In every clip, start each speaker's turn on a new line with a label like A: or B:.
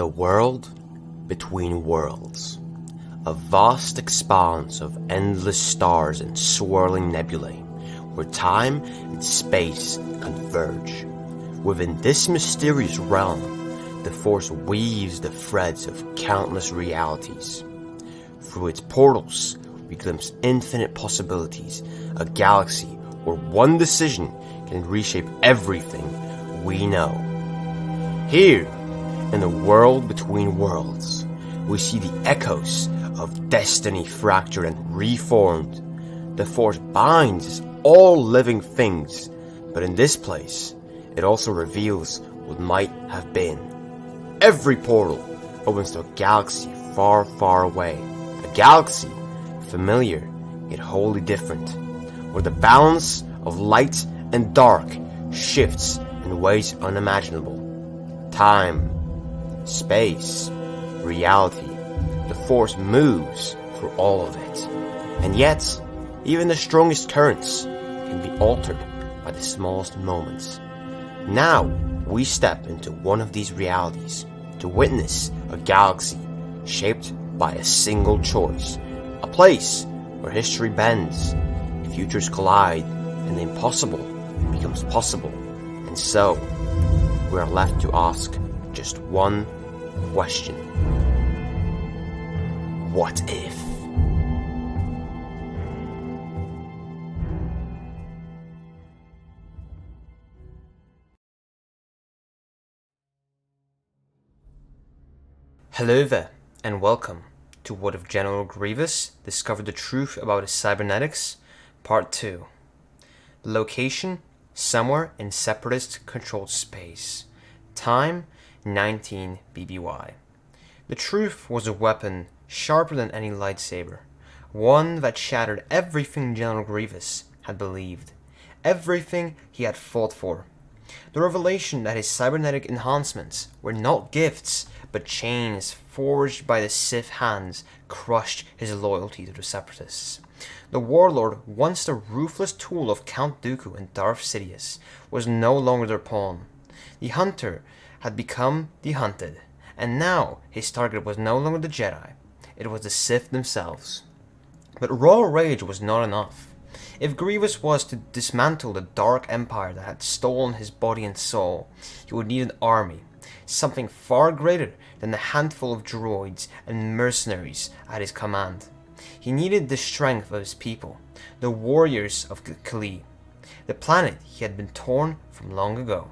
A: The world between worlds. A vast expanse of endless stars and swirling nebulae, where time and space converge. Within this mysterious realm, the Force weaves the threads of countless realities. Through its portals, we glimpse infinite possibilities, a galaxy where one decision can reshape everything we know. Here, in the world between worlds, we see the echoes of destiny fractured and reformed. The Force binds all living things, but in this place, it also reveals what might have been. Every portal opens to a galaxy far, far away. A galaxy familiar, yet wholly different, where the balance of light and dark shifts in ways unimaginable. Time, space, reality, the Force moves through all of it. And yet, even the strongest currents can be altered by the smallest moments. Now, we step into one of these realities to witness a galaxy shaped by a single choice. A place where history bends, futures collide, and the impossible becomes possible. And so, we are left to ask just one question. What if? Hello there, and welcome to What If General Grievous Discovered the Truth About His Cybernetics, Part 2. The location, somewhere in Separatist-controlled space. Time, 19 BBY. The truth was a weapon sharper than any lightsaber, one that shattered everything General Grievous had believed, everything he had fought for. The revelation that his cybernetic enhancements were not gifts, but chains forged by the Sith hands crushed his loyalty to the Separatists. The warlord, once the ruthless tool of Count Dooku and Darth Sidious, was no longer their pawn. The hunter had become the hunted, and now his target was no longer the Jedi, it was the Sith themselves. But raw rage was not enough. If Grievous was to dismantle the Dark Empire that had stolen his body and soul, he would need an army, something far greater than the handful of droids and mercenaries at his command. He needed the strength of his people, the warriors of Kali, the planet he had been torn from long ago.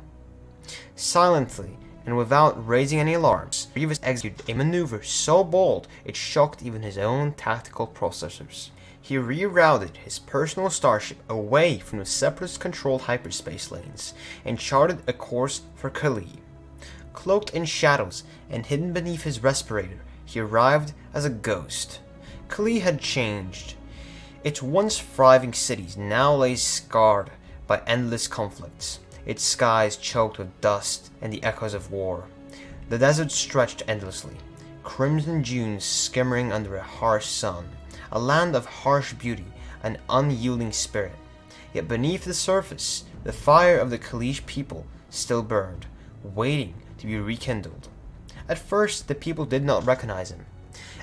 A: Silently, and without raising any alarms, Grievous executed a maneuver so bold it shocked even his own tactical processors. He rerouted his personal starship away from the Separatist-controlled hyperspace lanes and charted a course for Kali. Cloaked in shadows and hidden beneath his respirator, he arrived as a ghost. Kali had changed. Its once thriving cities now lay scarred by endless conflicts, its skies choked with dust and the echoes of war. The desert stretched endlessly, crimson dunes skimmering under a harsh sun, a land of harsh beauty and unyielding spirit. Yet beneath the surface, the fire of the Kalish people still burned, waiting to be rekindled. At first, the people did not recognize him.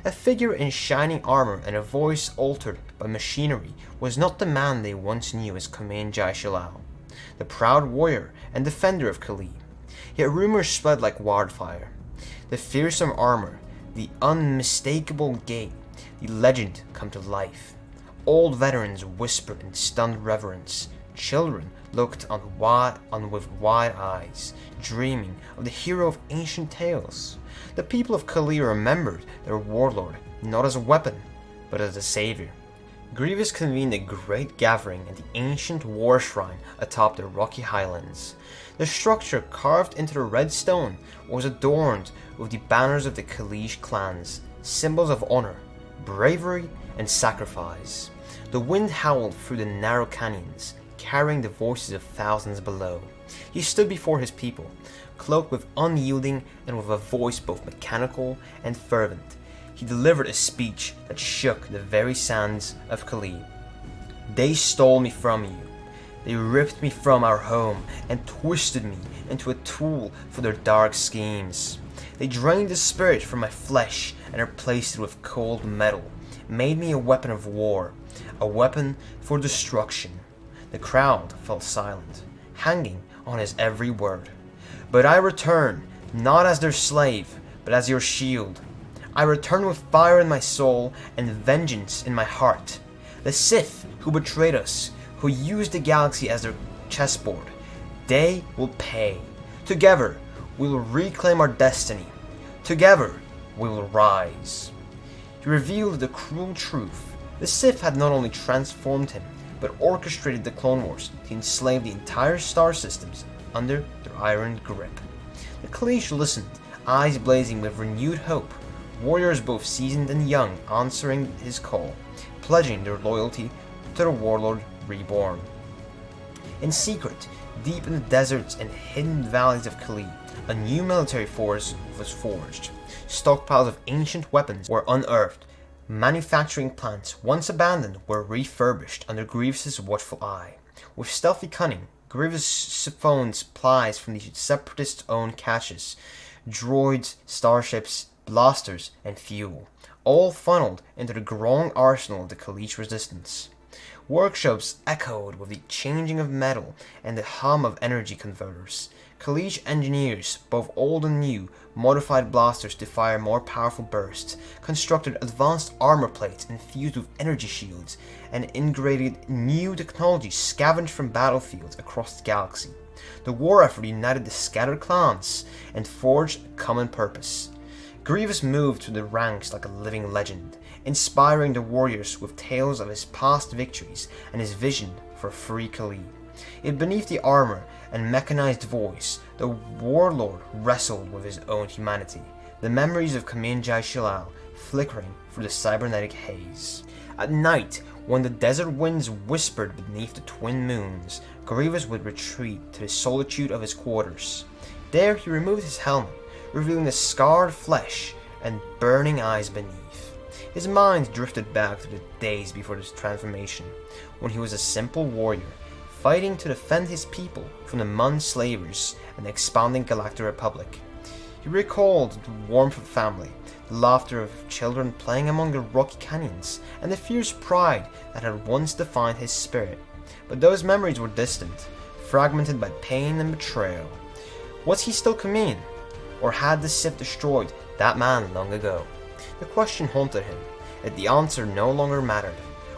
A: A figure in shining armor and a voice altered by machinery was not the man they once knew as Command Jai Shalal, the proud warrior and defender of Kali. Yet rumors spread like wildfire. The fearsome armor, the unmistakable gait, the legend come to life. Old veterans whispered in stunned reverence. Children looked on with wide eyes, dreaming of the hero of ancient tales. The people of Kali remembered their warlord not as a weapon, but as a savior. Grievous convened a great gathering at the ancient war shrine atop the rocky highlands. The structure carved into the red stone was adorned with the banners of the Kalish clans, symbols of honor, bravery, and sacrifice. The wind howled through the narrow canyons, carrying the voices of thousands below. He stood before his people, cloaked with unyielding and with a voice both mechanical and fervent. He delivered a speech that shook the very sands of Kali. They stole me from you. They ripped me from our home and twisted me into a tool for their dark schemes. They drained the spirit from my flesh and replaced it with cold metal, made me a weapon of war, a weapon for destruction. The crowd fell silent, hanging on his every word. But I return, not as their slave, but as your shield. I return with fire in my soul and vengeance in my heart. The Sith who betrayed us, who used the galaxy as their chessboard, they will pay. Together, we will reclaim our destiny. Together, we will rise. He revealed the cruel truth. The Sith had not only transformed him, but orchestrated the Clone Wars to enslave the entire star systems under their iron grip. The Kaleesh listened, eyes blazing with renewed hope, warriors both seasoned and young answering his call, pledging their loyalty to the Warlord reborn. In secret, deep in the deserts and hidden valleys of Kalee, a new military force was forged. Stockpiles of ancient weapons were unearthed. Manufacturing plants, once abandoned, were refurbished under Grievous' watchful eye. With stealthy cunning, Grievous siphoned supplies from the Separatists' own caches, droids, starships, blasters, and fuel, all funneled into the growing arsenal of the Kaleesh resistance. Workshops echoed with the changing of metal and the hum of energy converters. Kaleesh engineers, both old and new, modified blasters to fire more powerful bursts, constructed advanced armor plates infused with energy shields, and integrated new technologies scavenged from battlefields across the galaxy. The war effort united the scattered clans and forged a common purpose. Grievous moved through the ranks like a living legend, inspiring the warriors with tales of his past victories and his vision for free Kalee. Yet beneath the armor and mechanized voice, the warlord wrestled with his own humanity, the memories of Kamin Jai Shilal flickering through the cybernetic haze. At night, when the desert winds whispered beneath the twin moons, Grievous would retreat to the solitude of his quarters. There he removed his helmet, revealing the scarred flesh and burning eyes beneath. His mind drifted back to the days before his transformation, when he was a simple warrior, fighting to defend his people from the Mun slavers and the expanding Galactic Republic. He recalled the warmth of family, the laughter of children playing among the rocky canyons, and the fierce pride that had once defined his spirit. But those memories were distant, fragmented by pain and betrayal. Was he still Kamin? Or had the Sith destroyed that man long ago? The question haunted him, yet the answer no longer mattered.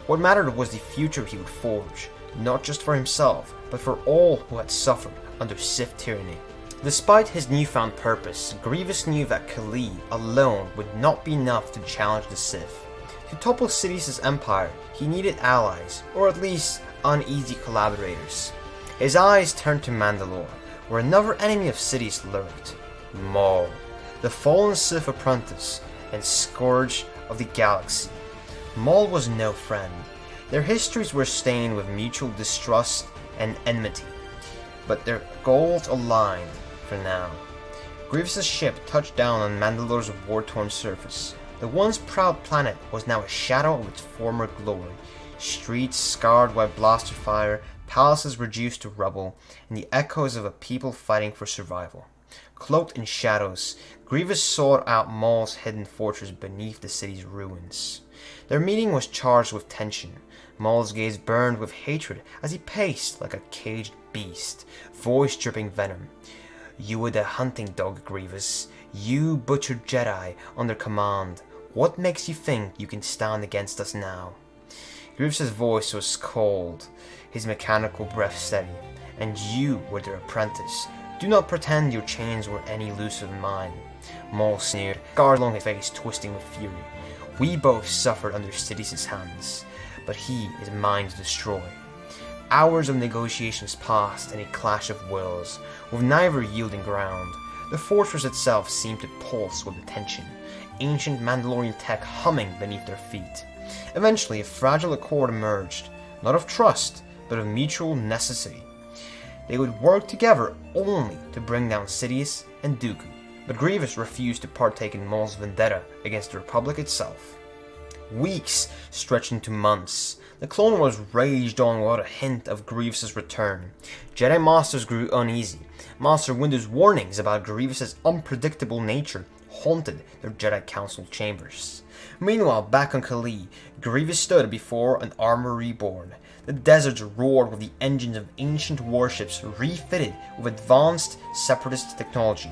A: What mattered was the future he would forge, not just for himself, but for all who had suffered under Sith tyranny. Despite his newfound purpose, Grievous knew that Kalee alone would not be enough to challenge the Sith. To topple Sidious's empire, he needed allies, or at least uneasy collaborators. His eyes turned to Mandalore, where another enemy of Sidious lurked, Maul, the fallen Sith apprentice and scourge of the galaxy. Maul was no friend. Their histories were stained with mutual distrust and enmity, but their goals aligned for now. Grievous' ship touched down on Mandalore's war-torn surface. The once proud planet was now a shadow of its former glory. Streets scarred by blaster fire, palaces reduced to rubble, and the echoes of a people fighting for survival. Cloaked in shadows, Grievous sought out Maul's hidden fortress beneath the city's ruins. Their meeting was charged with tension. Maul's gaze burned with hatred as he paced like a caged beast, voice dripping venom. You were the hunting dog, Grievous. You butchered Jedi under command. What makes you think you can stand against us now? Grievous' voice was cold, his mechanical breath steady. And you were their apprentice. Do not pretend your chains were any looser than mine. Maul sneered, scars along his face twisting with fury. We both suffered under Sidious's hands, but he is mine to destroy. Hours of negotiations passed in a clash of wills, with neither yielding ground. The fortress itself seemed to pulse with attention, ancient Mandalorian tech humming beneath their feet. Eventually, a fragile accord emerged, not of trust, but of mutual necessity. They would work together only to bring down Sidious and Dooku, but Grievous refused to partake in Maul's vendetta against the Republic itself. weeks stretching to months. The Clone Wars raged on without a hint of Grievous' return. Jedi Masters grew uneasy. Master Windu's warnings about Grievous' unpredictable nature haunted their Jedi Council chambers. Meanwhile, back on Kali, Grievous stood before an armor reborn. The deserts roared with the engines of ancient warships refitted with advanced separatist technology.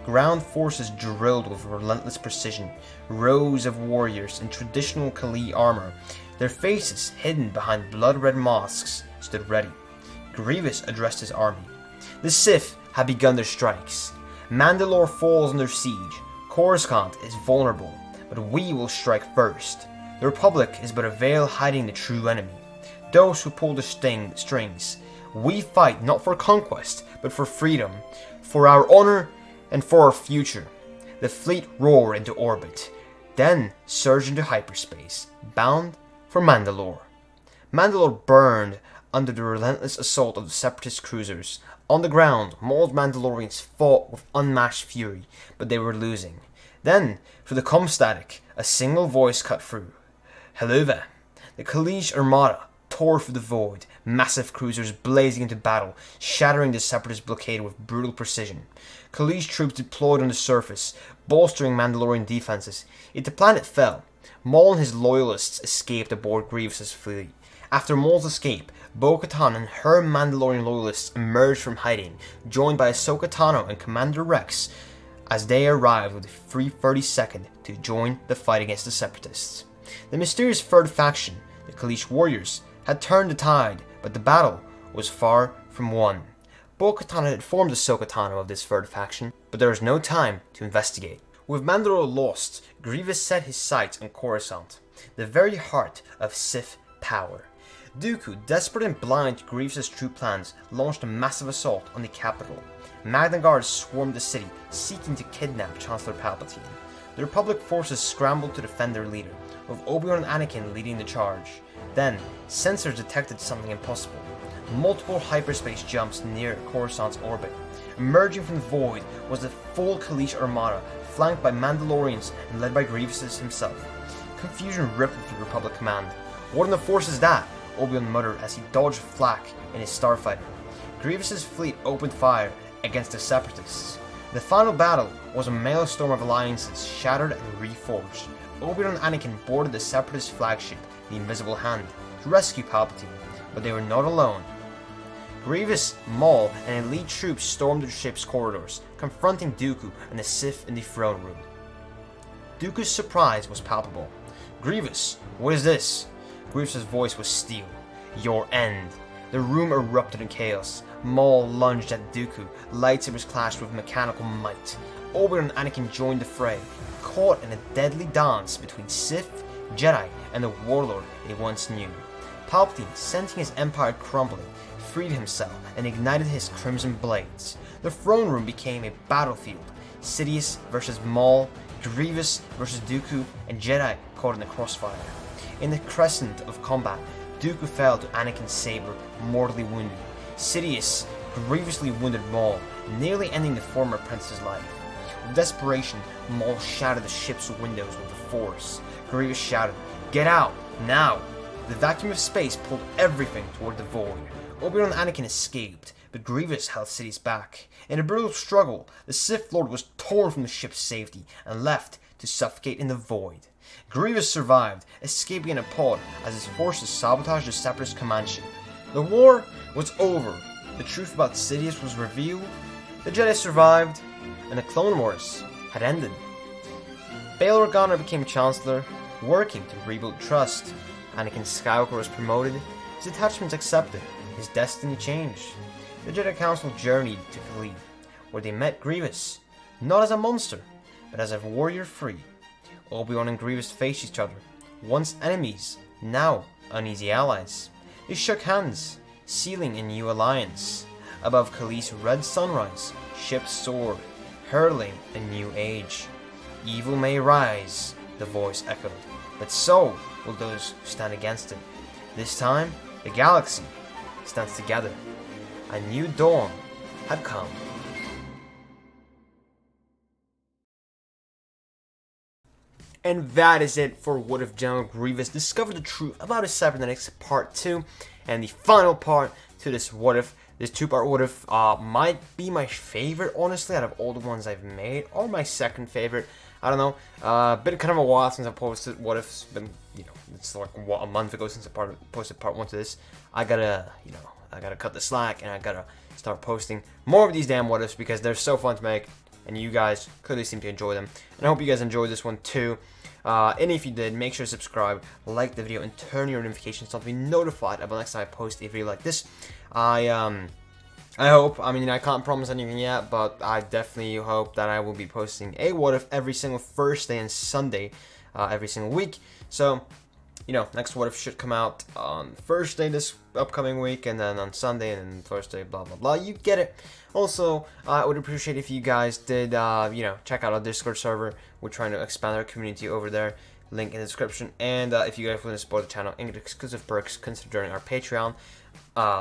A: Ground forces drilled with relentless precision. Rows of warriors in traditional Kali armor, their faces hidden behind blood-red masks, stood ready. Grievous addressed his army. The Sith had begun their strikes. Mandalore falls under siege. Coruscant is vulnerable, but we will strike first. The Republic is but a veil hiding the true enemy. Those who pull the strings. We fight not for conquest, but for freedom, for our honor, and for our future. The fleet roared into orbit, then surged into hyperspace, bound for Mandalore. Mandalore burned under the relentless assault of the Separatist cruisers. On the ground, mauled Mandalorians fought with unmatched fury, but they were losing. Then, through the comm static, a single voice cut through. "Hello there." The Kalish Armada tore through the void, massive cruisers blazing into battle, shattering the Separatist blockade with brutal precision. Kalish troops deployed on the surface, bolstering Mandalorian defenses, yet the planet fell. Maul and his loyalists escaped aboard Grievous' fleet. After Maul's escape, Bo-Katan and her Mandalorian loyalists emerged from hiding, joined by Ahsoka Tano and Commander Rex, as they arrived with the 332nd to join the fight against the Separatists. The mysterious third faction, the Kalish Warriors, had turned the tide, but the battle was far from won. Bo-Katan had informed Ahsoka Tano of this third faction, but there was no time to investigate. With Mandalore lost, Grievous set his sights on Coruscant, the very heart of Sith power. Dooku, desperate and blind to Grievous' true plans, launched a massive assault on the capital. Magna Guards swarmed the city, seeking to kidnap Chancellor Palpatine. The Republic forces scrambled to defend their leader, with Obi-Wan and Anakin leading the charge. Then, sensors detected something impossible. Multiple hyperspace jumps near Coruscant's orbit. Emerging from the void was the full Kalish Armada, flanked by Mandalorians and led by Grievous himself. Confusion rippled through Republic command. "What in the force is that?" Obi-Wan muttered as he dodged flak in his starfighter. Grievous' fleet opened fire against the Separatists. The final battle was a maelstrom of alliances shattered and reforged. Obi-Wan and Anakin boarded the Separatist flagship, the Invisible Hand, to rescue Palpatine, but they were not alone. Grievous, Maul, and elite troops stormed the ship's corridors, confronting Dooku and the Sith in the throne room. Dooku's surprise was palpable. "Grievous, what is this?" Grievous' voice was steel. "Your end." The room erupted in chaos. Maul lunged at Dooku, lightsabers clashed with mechanical might. Obi-Wan and Anakin joined the fray, caught in a deadly dance between Sith, Jedi, and the warlord they once knew. Palpatine, sensing his empire crumbling, freed himself and ignited his crimson blades. The throne room became a battlefield. Sidious versus Maul, Grievous versus Dooku, and Jedi caught in the crossfire. In the crescent of combat, Dooku fell to Anakin's saber, mortally wounded. Sidious grievously wounded Maul, nearly ending the former apprentice's life. With desperation, Maul shattered the ship's windows with the Force. Grievous shouted, "Get out, now!" The vacuum of space pulled everything toward the void. Obi-Wan and Anakin escaped, but Grievous held Sidious back. In a brutal struggle, the Sith Lord was torn from the ship's safety and left to suffocate in the void. Grievous survived, escaping in a pod as his forces sabotaged the Separatist command ship. The war was over. The truth about Sidious was revealed. The Jedi survived, and the Clone Wars had ended. Bail Organa became Chancellor, working to rebuild trust. Anakin Skywalker was promoted, his attachments accepted, his destiny changed. The Jedi Council journeyed to Kali, where they met Grievous, not as a monster, but as a warrior free. Obi-Wan and Grievous faced each other, once enemies, now uneasy allies. They shook hands, sealing a new alliance. Above Kali's red sunrise, ships soared, heralding a new age. "Evil may rise," the voice echoed, "but so will those who stand against it. This time, the galaxy stands together." A new dawn had come. And that is it for What If General Grievous discovered the truth about his cybernetics part 2. And the final part to this what if, this two-part what if, might be my favorite, honestly, out of all the ones I've made, or my second favorite. I don't know. Been kind of a while since I posted what if. It's been, it's like a month ago since I posted part 1 to this. I gotta cut the slack, and I gotta start posting more of these damn what ifs because they're so fun to make, and you guys clearly seem to enjoy them. And I hope you guys enjoyed this one too. And if you did, make sure to subscribe, like the video, and turn your notifications on to be notified about next time I post a video like this. I hope, I can't promise anything yet, but I definitely hope that I will be posting a what if every single Thursday and Sunday, every single week. So, next what if should come out on Thursday this upcoming week, and then on Sunday, and then Thursday, blah blah blah. You get it. Also, I would appreciate if you guys did, check out our Discord server. We're trying to expand our community over there. Link in the description. And if you guys want to support the channel and get exclusive perks, consider joining our Patreon.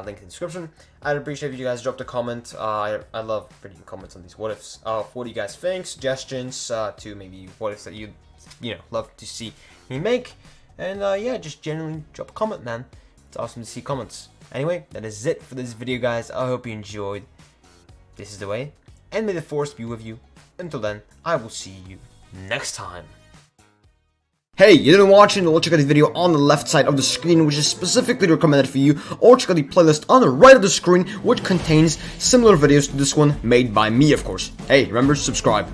A: Link in the description. I'd appreciate if you guys dropped a comment. I love reading comments on these what ifs. What do you guys think? Suggestions to maybe what ifs that you'd love to see me make. And yeah, just generally drop a comment, man. It's awesome to see comments. Anyway, that is it for this video, guys. I hope you enjoyed. This is the way, and may the force be with you. Until then, I will see you next time. Hey, you didn't watch it? Well, check out the video on the left side of the screen, which is specifically recommended for you, or check out the playlist on the right of the screen, which contains similar videos to this one, made by me, of course. Hey, remember, subscribe.